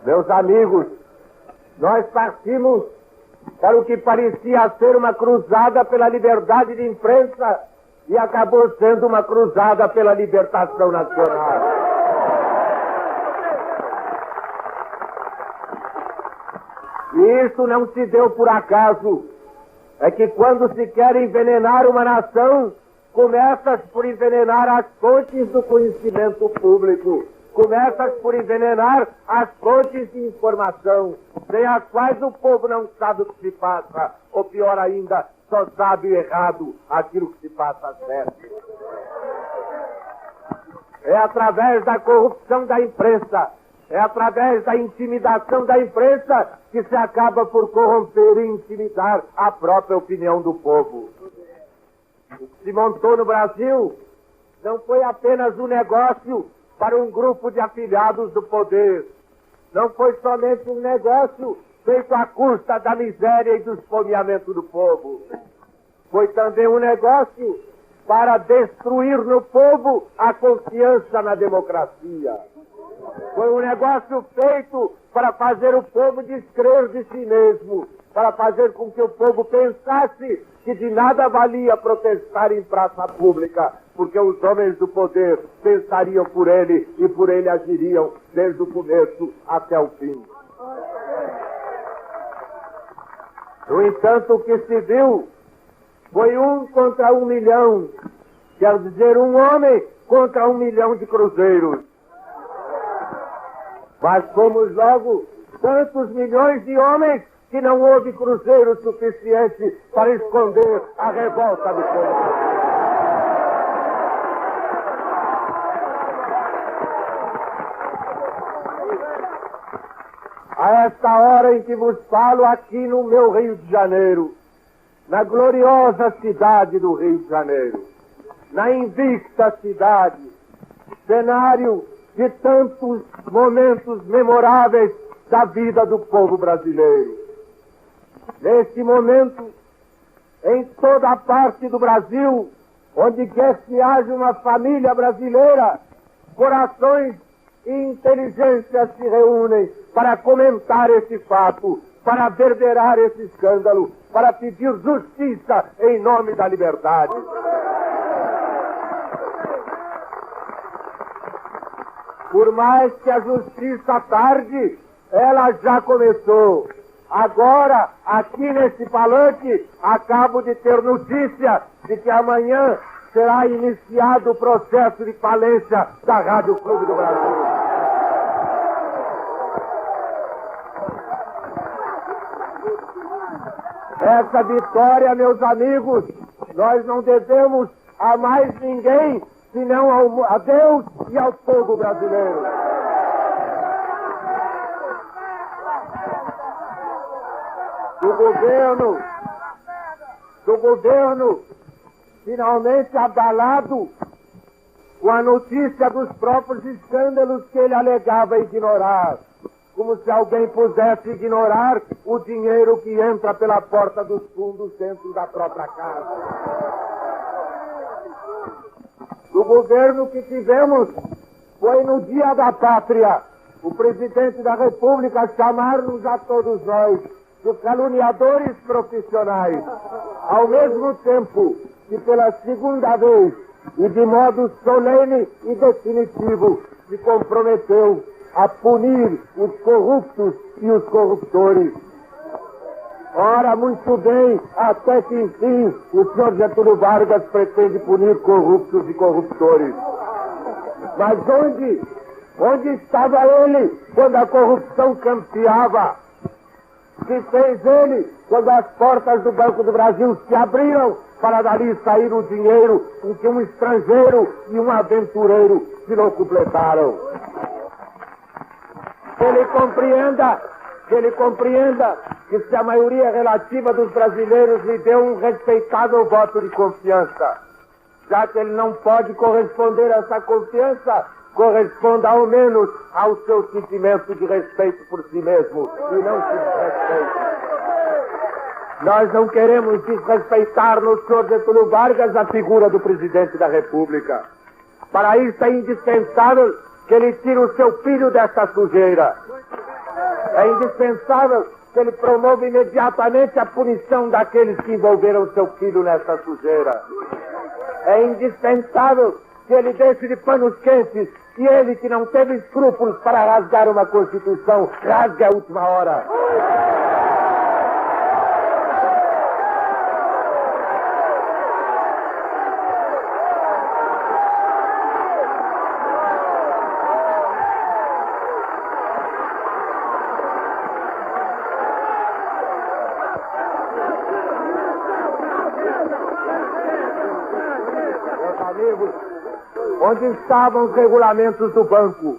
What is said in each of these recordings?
Meus amigos, nós partimos para o que parecia ser uma cruzada pela liberdade de imprensa e acabou sendo uma cruzada pela libertação nacional. E isso não se deu por acaso. É que quando se quer envenenar uma nação, começa por envenenar as fontes do conhecimento público. Começa por envenenar as fontes de informação, sem as quais o povo não sabe o que se passa, ou pior ainda, só sabe errado aquilo que se passa certo. É através da corrupção da imprensa, é através da intimidação da imprensa que se acaba por corromper e intimidar a própria opinião do povo. O que se montou no Brasil não foi apenas um negócio para um grupo de afiliados do poder. Não foi somente um negócio feito à custa da miséria e do esfomeamento do povo. Foi também um negócio para destruir no povo a confiança na democracia. Foi um negócio feito para fazer o povo descrer de si mesmo, para fazer com que o povo pensasse que de nada valia protestar em praça pública, porque os homens do poder pensariam por ele e por ele agiriam desde o começo até o fim. No entanto, o que se viu foi 1 contra 1 milhão, quer dizer, um homem contra 1 milhão de cruzeiros. Mas fomos logo tantos milhões de homens que não houve cruzeiro suficiente para esconder a revolta do povo. A esta hora em que vos falo aqui no meu Rio de Janeiro, na gloriosa cidade do Rio de Janeiro, na invicta cidade, cenário de tantos momentos memoráveis da vida do povo brasileiro. Neste momento, em toda a parte do Brasil, onde quer que haja uma família brasileira, corações e inteligência se reúnem para comentar esse fato, para verberar esse escândalo, para pedir justiça em nome da liberdade. Por mais que a justiça tarde, ela já começou. Agora, aqui nesse palanque, acabo de ter notícia de que amanhã será iniciado o processo de falência da Rádio Clube do Brasil. Essa vitória, meus amigos, nós não devemos a mais ninguém, senão a Deus e ao povo brasileiro. Do governo, finalmente abalado com a notícia dos próprios escândalos que ele alegava ignorar, como se alguém pudesse ignorar o dinheiro que entra pela porta dos fundos dentro da própria casa. Do governo que tivemos foi no Dia da Pátria, o presidente da República chamar-nos a todos nós de caluniadores profissionais, ao mesmo tempo que pela segunda vez e de modo solene e definitivo se comprometeu a punir os corruptos e os corruptores. Ora, muito bem, até que enfim o senhor Getúlio Vargas pretende punir corruptos e corruptores. Mas onde estava ele quando a corrupção campeava? Que fez ele quando as portas do Banco do Brasil se abriram para dali sair o dinheiro com que um estrangeiro e um aventureiro se locupletaram? Que ele compreenda que se a maioria relativa dos brasileiros lhe deu um respeitável voto de confiança, já que ele não pode corresponder a essa confiança, corresponda ao menos ao seu sentimento de respeito por si mesmo e não se desrespeite. Nós não queremos desrespeitar no senhor Getúlio Vargas a figura do presidente da República. Para isso é indispensável que ele tire o seu filho dessa sujeira. É indispensável que ele promova imediatamente a punição daqueles que envolveram seu filho nessa sujeira. É indispensável que ele deixe de panos quentes e ele, que não teve escrúpulos para rasgar uma Constituição, rasgue a última hora. Onde estavam os regulamentos do banco?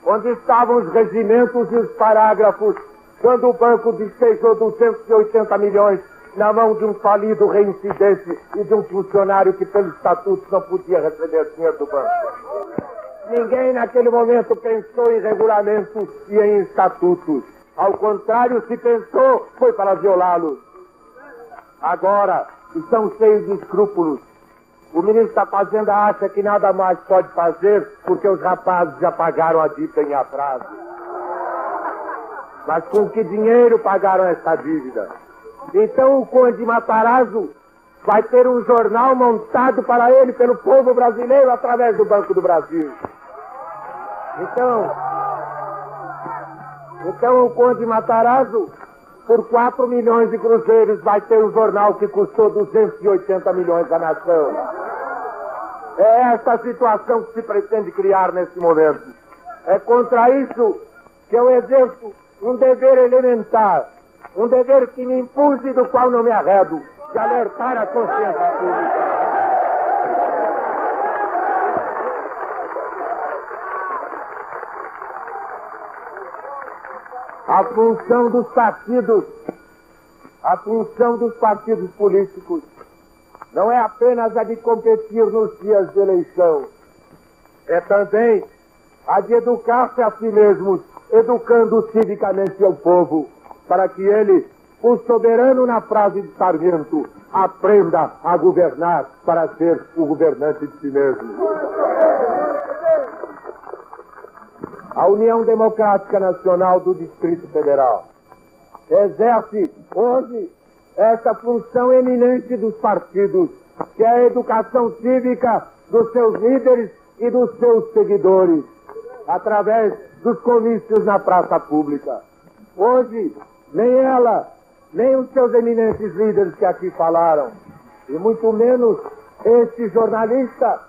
Onde estavam os regimentos e os parágrafos quando o banco despejou 280 milhões na mão de um falido reincidente e de um funcionário que, pelos estatutos, não podia receber dinheiro do banco? Ninguém naquele momento pensou em regulamentos e em estatutos. Ao contrário, se pensou, foi para violá-los. Agora, estão cheios de escrúpulos. O ministro da Fazenda acha que nada mais pode fazer porque os rapazes já pagaram a dívida em atraso. Mas com que dinheiro pagaram essa dívida? Então o Conde Matarazzo vai ter um jornal montado para ele pelo povo brasileiro através do Banco do Brasil. Então o Conde Matarazzo, por 4 milhões de cruzeiros, vai ter um jornal que custou 280 milhões à nação. É essa a situação que se pretende criar nesse momento. É contra isso que eu exerço um dever elementar, um dever que me impus e do qual não me arredo, de alertar a consciência pública. A função dos partidos políticos não é apenas a de competir nos dias de eleição, é também a de educar-se a si mesmos, educando civicamente o povo, para que ele, o soberano na frase de Sarmiento, aprenda a governar para ser o governante de si mesmo. A União Democrática Nacional do Distrito Federal exerce hoje essa função eminente dos partidos, que é a educação cívica dos seus líderes e dos seus seguidores, através dos comícios na praça pública. Hoje, nem ela, nem os seus eminentes líderes que aqui falaram, e muito menos este jornalista,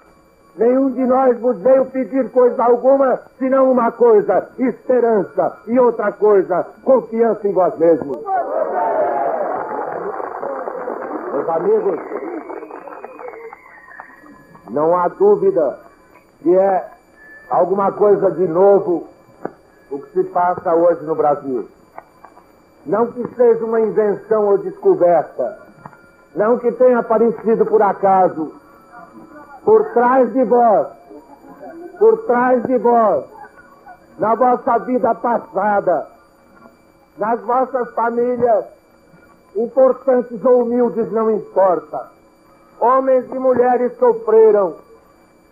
nenhum de nós vos veio pedir coisa alguma, senão uma coisa, esperança, e outra coisa, confiança em vós mesmos. Meus amigos, não há dúvida que é alguma coisa de novo o que se passa hoje no Brasil. Não que seja uma invenção ou descoberta, não que tenha aparecido por acaso. Por trás de vós, na vossa vida passada, nas vossas famílias, importantes ou humildes, não importa. Homens e mulheres sofreram,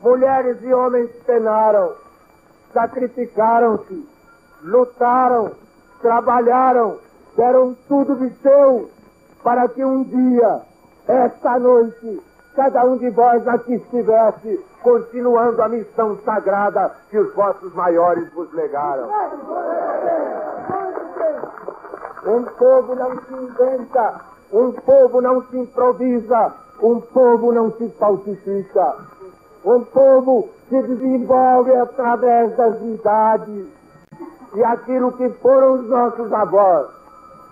mulheres e homens penaram, sacrificaram-se, lutaram, trabalharam, deram tudo de seu, para que um dia, esta noite, cada um de vós aqui estivesse continuando a missão sagrada que os vossos maiores vos legaram. Um povo não se inventa, um povo não se improvisa, um povo não se falsifica. Um povo se desenvolve através das idades e aquilo que foram os nossos avós,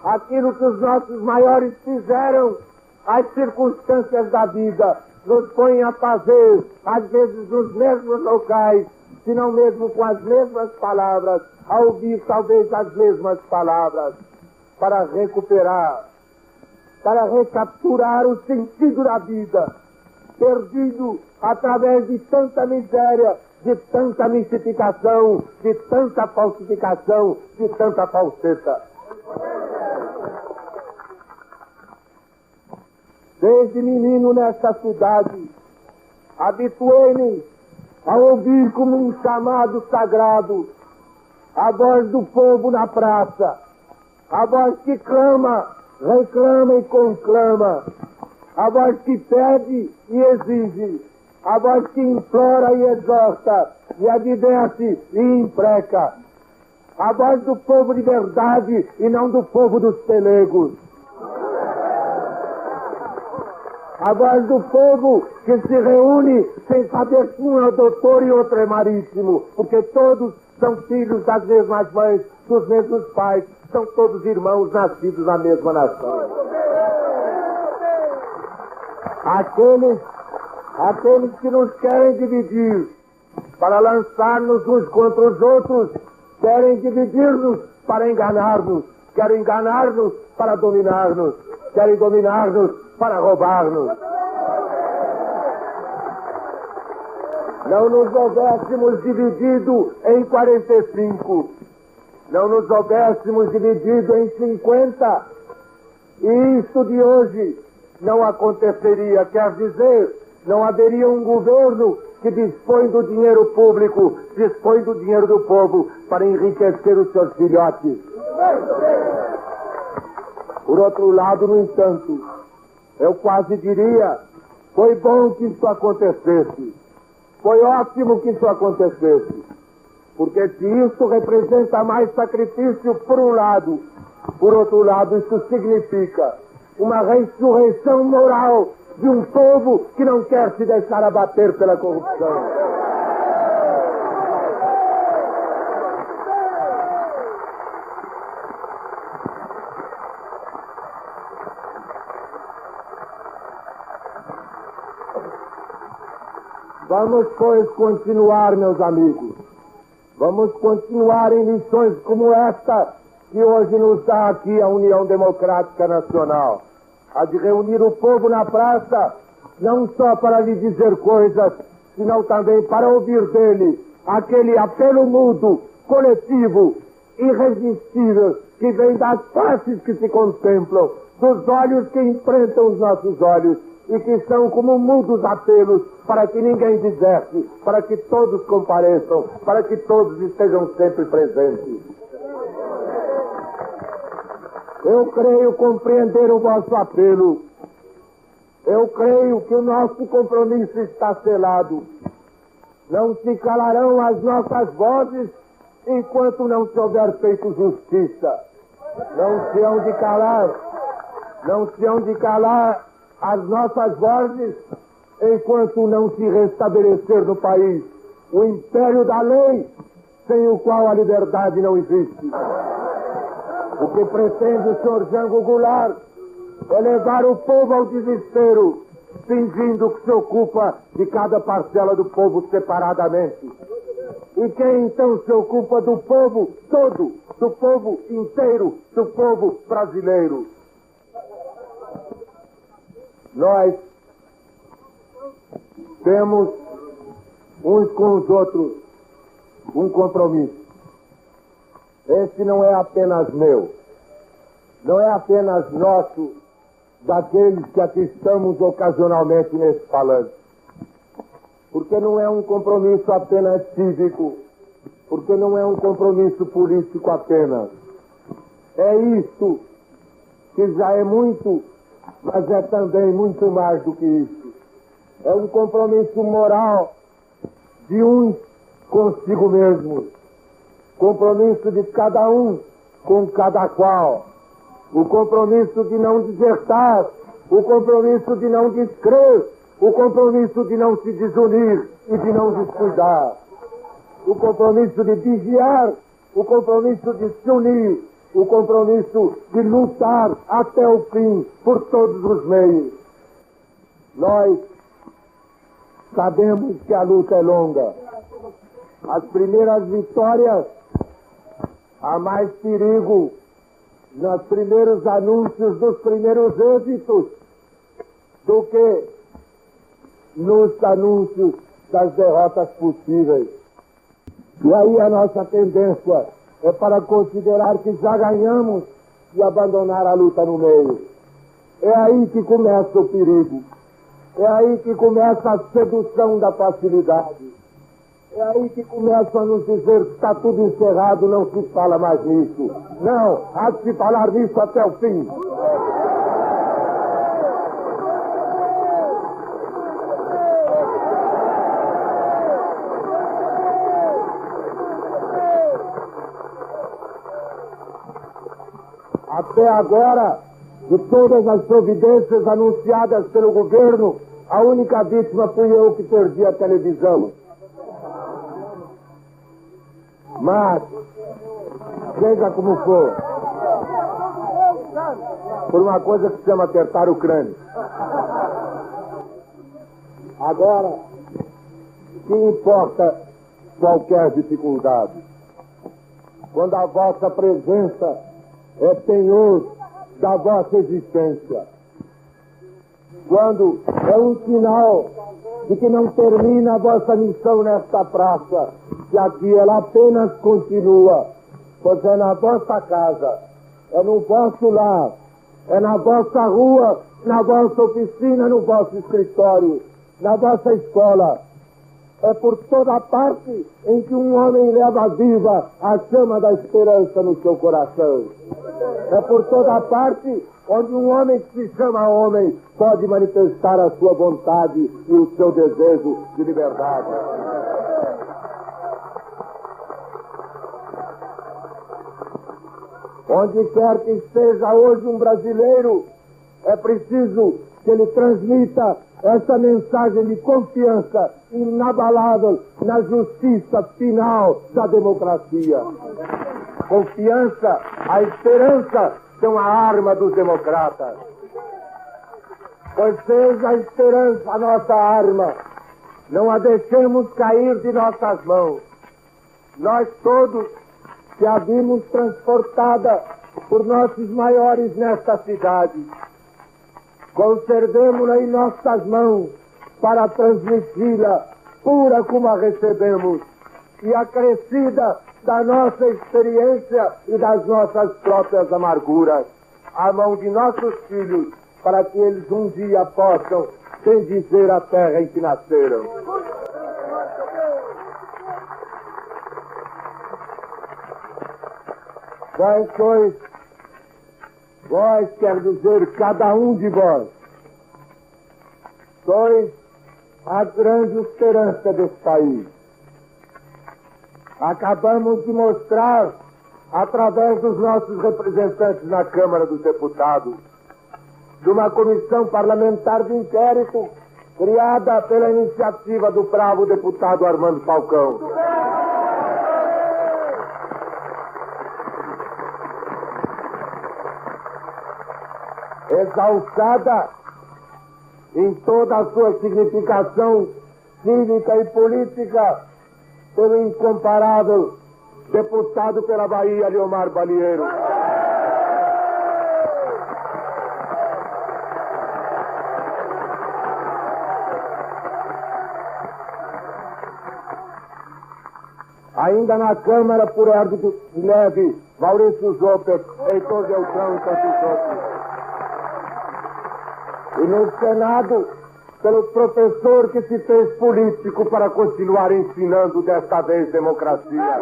aquilo que os nossos maiores fizeram. As circunstâncias da vida nos põem a fazer, às vezes nos mesmos locais, se não mesmo com as mesmas palavras, a ouvir talvez as mesmas palavras, para recuperar, para recapturar o sentido da vida, perdido através de tanta miséria, de tanta mistificação, de tanta falsificação, de tanta falseta. Desde menino nesta cidade, habituei-me a ouvir como um chamado sagrado a voz do povo na praça, a voz que clama, reclama e conclama, a voz que pede e exige, a voz que implora e exorta, e adverte e impreca, a voz do povo de verdade e não do povo dos pelegos. A voz do povo que se reúne sem saber se um é doutor e outro é marítimo, porque todos são filhos das mesmas mães, dos mesmos pais, são todos irmãos nascidos na mesma nação. Aqueles que nos querem dividir para lançar-nos uns contra os outros, querem dividir-nos para enganar-nos, querem enganar-nos para dominar-nos, querem dominar-nos para roubar-nos. Não nos houvéssemos dividido em 45, não nos houvéssemos dividido em 50, e isto de hoje não aconteceria, quer dizer, não haveria um governo que dispõe do dinheiro público, dispõe do dinheiro do povo para enriquecer os seus filhotes. Por outro lado, no entanto, eu quase diria, foi bom que isso acontecesse, foi ótimo que isso acontecesse, porque se isso representa mais sacrifício por um lado, por outro lado, isso significa uma ressurreição moral de um povo que não quer se deixar abater pela corrupção. Vamos, pois, continuar, meus amigos. Vamos continuar em lições como esta que hoje nos dá aqui a União Democrática Nacional. A de reunir o povo na praça, não só para lhe dizer coisas, senão também para ouvir dele aquele apelo mudo, coletivo, irresistível, que vem das faces que se contemplam, dos olhos que enfrentam os nossos olhos, e que são como mudos apelos para que ninguém dissesse, para que todos compareçam, para que todos estejam sempre presentes. Eu creio compreender o vosso apelo. Eu creio que o nosso compromisso está selado. Não se calarão as nossas vozes enquanto não se houver feito justiça. Não se hão de calar as nossas vozes enquanto não se restabelecer no país o império da lei, sem o qual a liberdade não existe. O que pretende o senhor Jango Goulart é levar o povo ao desespero, fingindo que se ocupa de cada parcela do povo separadamente. E quem então se ocupa do povo todo, do povo inteiro, do povo brasileiro? Nós temos uns com os outros um compromisso. Esse não é apenas meu, não é apenas nosso, daqueles que aqui estamos ocasionalmente nesse palanque. Porque não é um compromisso apenas cívico, porque não é um compromisso político apenas. É isto que já é muito, mas é também muito mais do que isso. É um compromisso moral de uns consigo mesmos. Compromisso de cada um com cada qual. O compromisso de não desertar, o compromisso de não descrer, o compromisso de não se desunir e de não descuidar. O compromisso de vigiar, o compromisso de se unir, o compromisso de lutar até o fim por todos os meios. Nós sabemos que a luta é longa. As primeiras vitórias, há mais perigo nos primeiros anúncios dos primeiros êxitos do que nos anúncios das derrotas possíveis. E aí a nossa tendência é para considerar que já ganhamos e abandonar a luta no meio. É aí que começa o perigo. É aí que começa a sedução da facilidade. É aí que começam a nos dizer que está tudo encerrado, não se fala mais nisso. Não, há de se falar nisso até o fim. Até agora, de todas as providências anunciadas pelo governo, a única vítima fui eu que perdi a televisão. Mas, seja como for, por uma coisa que se chama apertar o crânio. Agora, que importa qualquer dificuldade? Quando a vossa presença é penhor da vossa existência. Quando é um sinal de que não termina a vossa missão nesta praça, que aqui ela apenas continua, pois é na vossa casa, é no vosso lar, é na vossa rua, na vossa oficina, no vosso escritório, na vossa escola. É por toda parte em que um homem leva viva a chama da esperança no seu coração. É por toda parte onde um homem que se chama homem pode manifestar a sua vontade e o seu desejo de liberdade. Onde quer que esteja hoje um brasileiro, é preciso que ele transmita essa mensagem de confiança inabalável na justiça final da democracia. Confiança, a esperança são a arma dos democratas. Pois seja a esperança a nossa arma, não a deixemos cair de nossas mãos. Nós todos que a vimos transportada por nossos maiores nesta cidade, conservemo-la em nossas mãos para transmiti-la pura como a recebemos e acrescida da nossa experiência e das nossas próprias amarguras à mão de nossos filhos, para que eles um dia possam bendizer a terra em que nasceram. Vós quer dizer cada um de vós, sois a grande esperança desse país. Acabamos de mostrar, através dos nossos representantes na Câmara dos Deputados, de uma comissão parlamentar de inquérito criada pela iniciativa do bravo deputado Armando Falcão. Exalçada em toda a sua significação cívica e política pelo incomparável deputado pela Bahia, Leomar Balieiro. Ainda na Câmara, por ordem de leve, Maurício Zopper, Heitor Deltrão e tantos outros. E no Senado, pelo professor que se fez político para continuar ensinando desta vez democracia.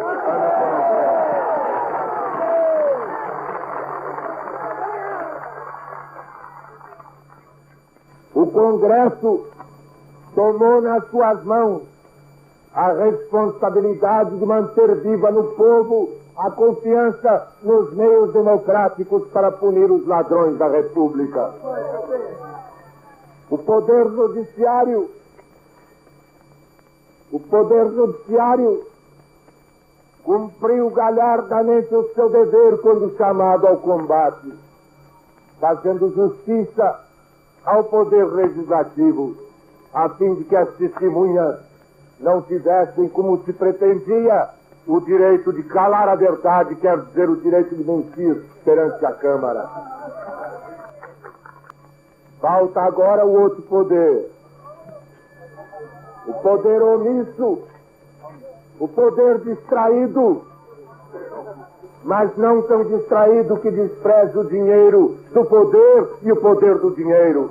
O Congresso tomou nas suas mãos a responsabilidade de manter viva no povo a confiança nos meios democráticos para punir os ladrões da República. O Poder Judiciário cumpriu galhardamente o seu dever quando chamado ao combate, fazendo justiça ao Poder Legislativo, a fim de que as testemunhas não tivessem, como se pretendia, o direito de calar a verdade, quer dizer, o direito de mentir perante a Câmara. Falta agora o outro poder. O poder omisso, o poder distraído, mas não tão distraído que despreza o dinheiro do poder e o poder do dinheiro.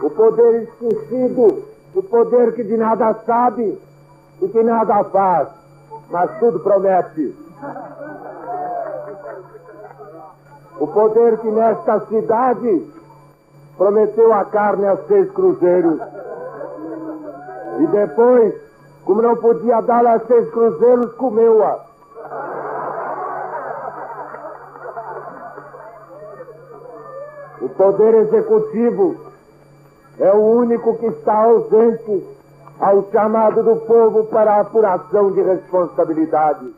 O poder esquecido O poder que de nada sabe e que nada faz, mas tudo promete. O poder que nesta cidade prometeu a carne a 6 cruzeiros. E depois, como não podia dar a 6 cruzeiros, comeu-a. O poder executivo é o único que está ausente ao chamado do povo para a apuração de responsabilidade.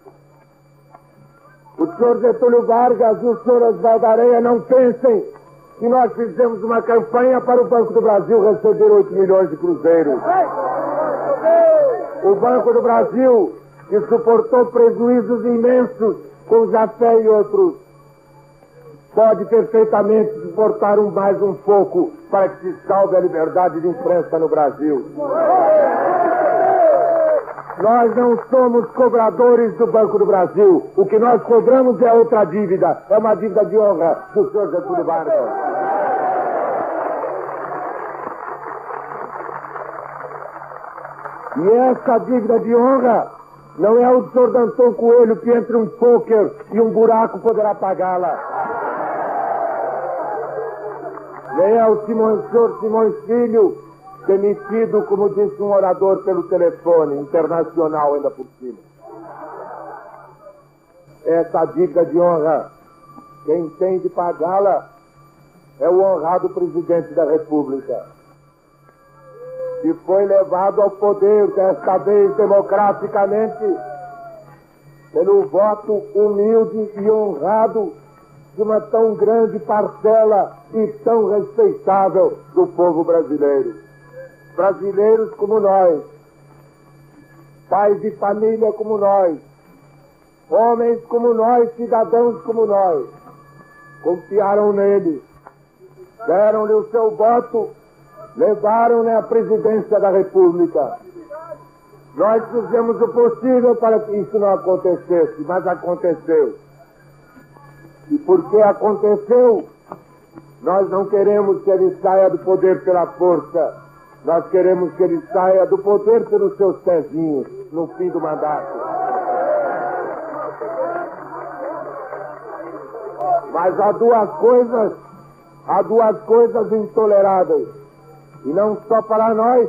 O senhor Getúlio Vargas e o senhor Oswaldo Aranha não pensem que nós fizemos uma campanha para o Banco do Brasil receber 8 milhões de cruzeiros. O Banco do Brasil, que suportou prejuízos imensos com o Jafé e outros, pode perfeitamente suportar mais um pouco para que se salve a liberdade de imprensa no Brasil. Nós não somos cobradores do Banco do Brasil. O que nós cobramos é outra dívida. É uma dívida de honra do senhor Getúlio Vargas. E essa dívida de honra não é o do senhor Danton Coelho, que entre um pôquer e um buraco poderá pagá-la. Nem é o senhor Simões Filho, demitido, como disse um orador pelo telefone, internacional ainda por cima. Essa dívida de honra, quem tem de pagá-la é o honrado presidente da República, que foi levado ao poder, desta vez democraticamente, pelo voto humilde e honrado de uma tão grande parcela e tão respeitável do povo brasileiro. Brasileiros como nós, pais de família como nós, homens como nós, cidadãos como nós, confiaram nele, deram-lhe o seu voto, levaram-lhe a presidência da República. Nós fizemos o possível para que isso não acontecesse, mas aconteceu. E porque aconteceu, nós não queremos que ele saia do poder pela força. Nós queremos que ele saia do poder pelos seus pezinhos no fim do mandato. Mas há duas coisas intoleráveis. E não só para nós,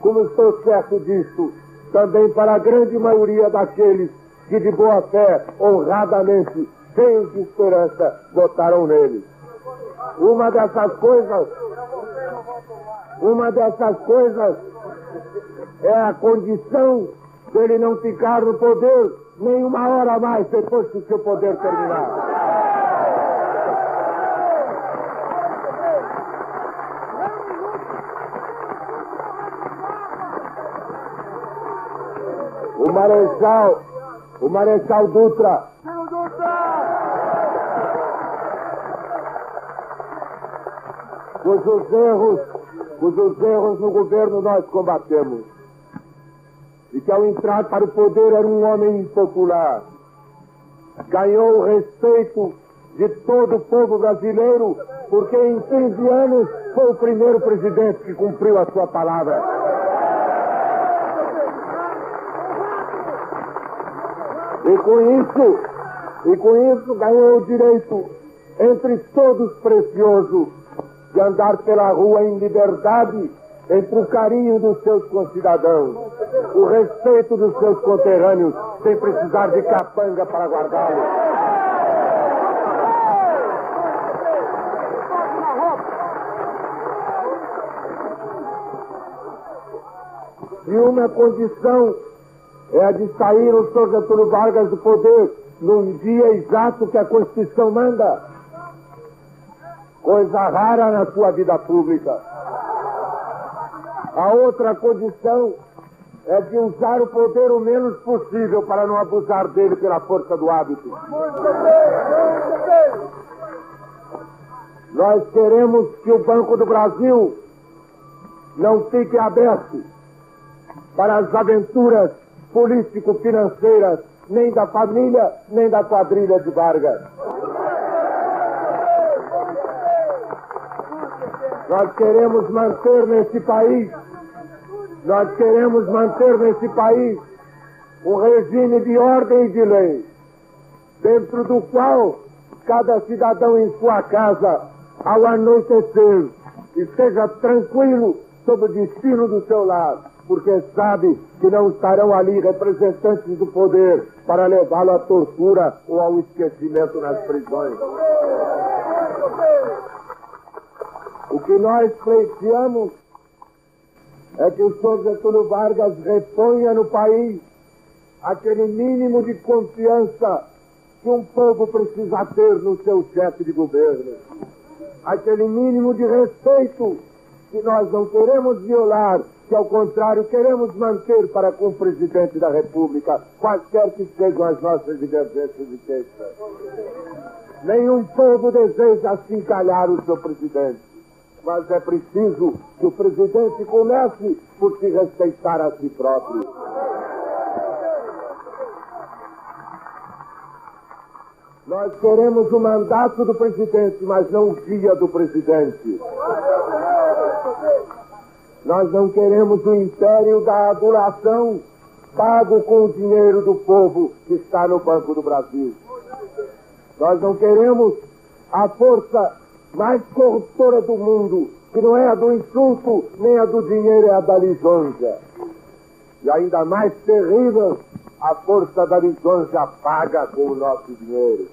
como estou certo disso, também para a grande maioria daqueles que de boa fé, honradamente, cheios de esperança, votaram nele. Uma dessas coisas é a condição dele não ficar no poder nem uma hora mais depois que o seu poder terminar. O Marechal Dutra, cujos erros no governo nós combatemos, e que ao entrar para o poder era um homem impopular, ganhou o respeito de todo o povo brasileiro, porque em 15 anos foi o primeiro presidente que cumpriu a sua palavra. E com isso ganhou o direito, entre todos precioso, de andar pela rua em liberdade, entre o carinho dos seus concidadãos, o respeito dos seus conterrâneos, sem precisar de capanga para guardá-lo. E uma condição é a de sair o senhor Getúlio Vargas do poder num dia exato que a Constituição manda. Coisa rara na sua vida pública. A outra condição é de usar o poder o menos possível para não abusar dele pela força do hábito. Nós queremos que o Banco do Brasil não fique aberto para as aventuras político-financeiras nem da família, nem da quadrilha de Vargas. Nós queremos manter nesse país Nós queremos manter nesse país um regime de ordem e de lei, dentro do qual cada cidadão em sua casa, ao anoitecer, esteja tranquilo sobre o destino do seu lar, porque sabe que não estarão ali representantes do poder para levá-lo à tortura ou ao esquecimento nas prisões. O que nós pleiteamos é que o senhor Getúlio Vargas reponha no país aquele mínimo de confiança que um povo precisa ter no seu chefe de governo, aquele mínimo de respeito que nós não queremos violar, que ao contrário queremos manter para com o presidente da República, quaisquer que sejam as nossas divergências e queixas. Nenhum povo deseja acincalhar o seu presidente, mas é preciso que o presidente comece por se respeitar a si próprio. Nós queremos o mandato do presidente, mas não o dia do presidente. Nós não queremos o império da adulação pago com o dinheiro do povo que está no Banco do Brasil. Nós não queremos a força mais corruptora do mundo, que não é a do insulto, nem a do dinheiro, é a da lisonja. E ainda mais terrível, a força da lisonja paga com o nosso dinheiro.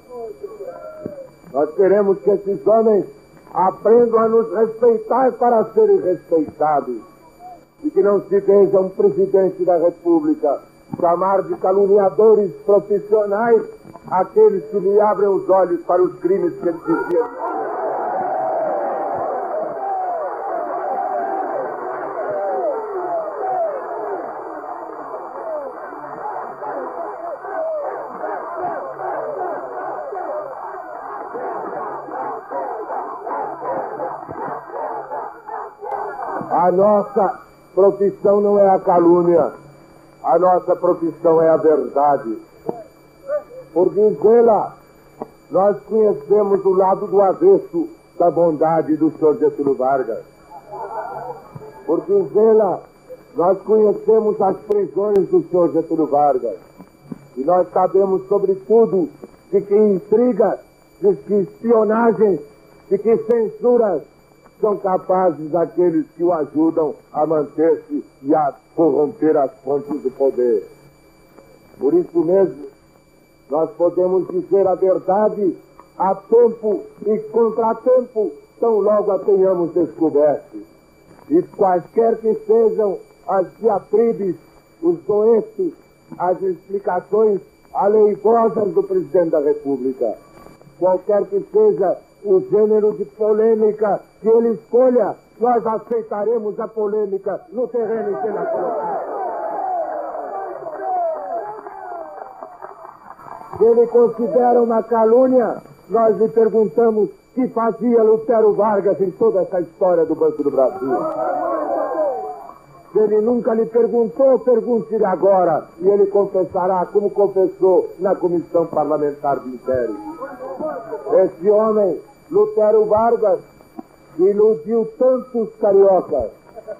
Nós queremos que esses homens aprendam a nos respeitar para serem respeitados. E que não se veja um presidente da República chamar de caluniadores profissionais aqueles que lhe abrem os olhos para os crimes que ele dizia. A nossa profissão não é a calúnia, a nossa profissão é a verdade. Por dizê-la, nós conhecemos o lado do avesso da bondade do senhor Getúlio Vargas. Por dizê-la, nós conhecemos as prisões do senhor Getúlio Vargas. E nós sabemos, sobretudo, de que intrigas, de que espionagens, de que censuras são capazes aqueles que o ajudam a manter-se e a corromper as fontes do poder. Por isso mesmo, nós podemos dizer a verdade a tempo e contratempo, tão logo a tenhamos descoberto. E quaisquer que sejam as diatribes, os doentes, as explicações aleivosas do presidente da República, qualquer que seja o gênero de polêmica que ele escolha, nós aceitaremos a polêmica no terreno em que ela colocar. Se ele considera uma calúnia, nós lhe perguntamos o que fazia Lutero Vargas em toda essa história do Banco do Brasil. Se ele nunca lhe perguntou, pergunte-lhe agora, e ele confessará como confessou na Comissão Parlamentar de Inquérito. Esse homem, Lutero Vargas, iludiu tantos cariocas,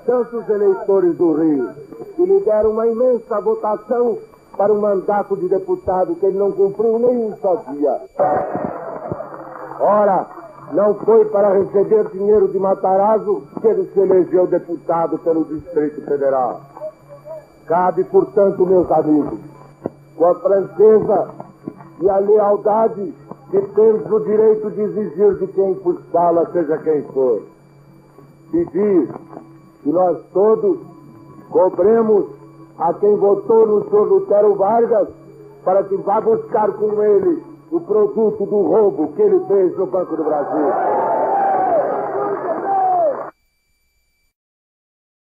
tantos eleitores do Rio, que lhe deram uma imensa votação para um mandato de deputado que ele não cumpriu nem um só dia. Ora, não foi para receber dinheiro de Matarazzo que ele se elegeu deputado pelo Distrito Federal. Cabe, portanto, meus amigos, com a franqueza e a lealdade que temos o direito de exigir de quem por sala, seja quem for, pedir que nós todos cobremos a quem votou no senhor Lutero Vargas para que vá buscar com ele o produto do roubo que ele fez no Banco do Brasil.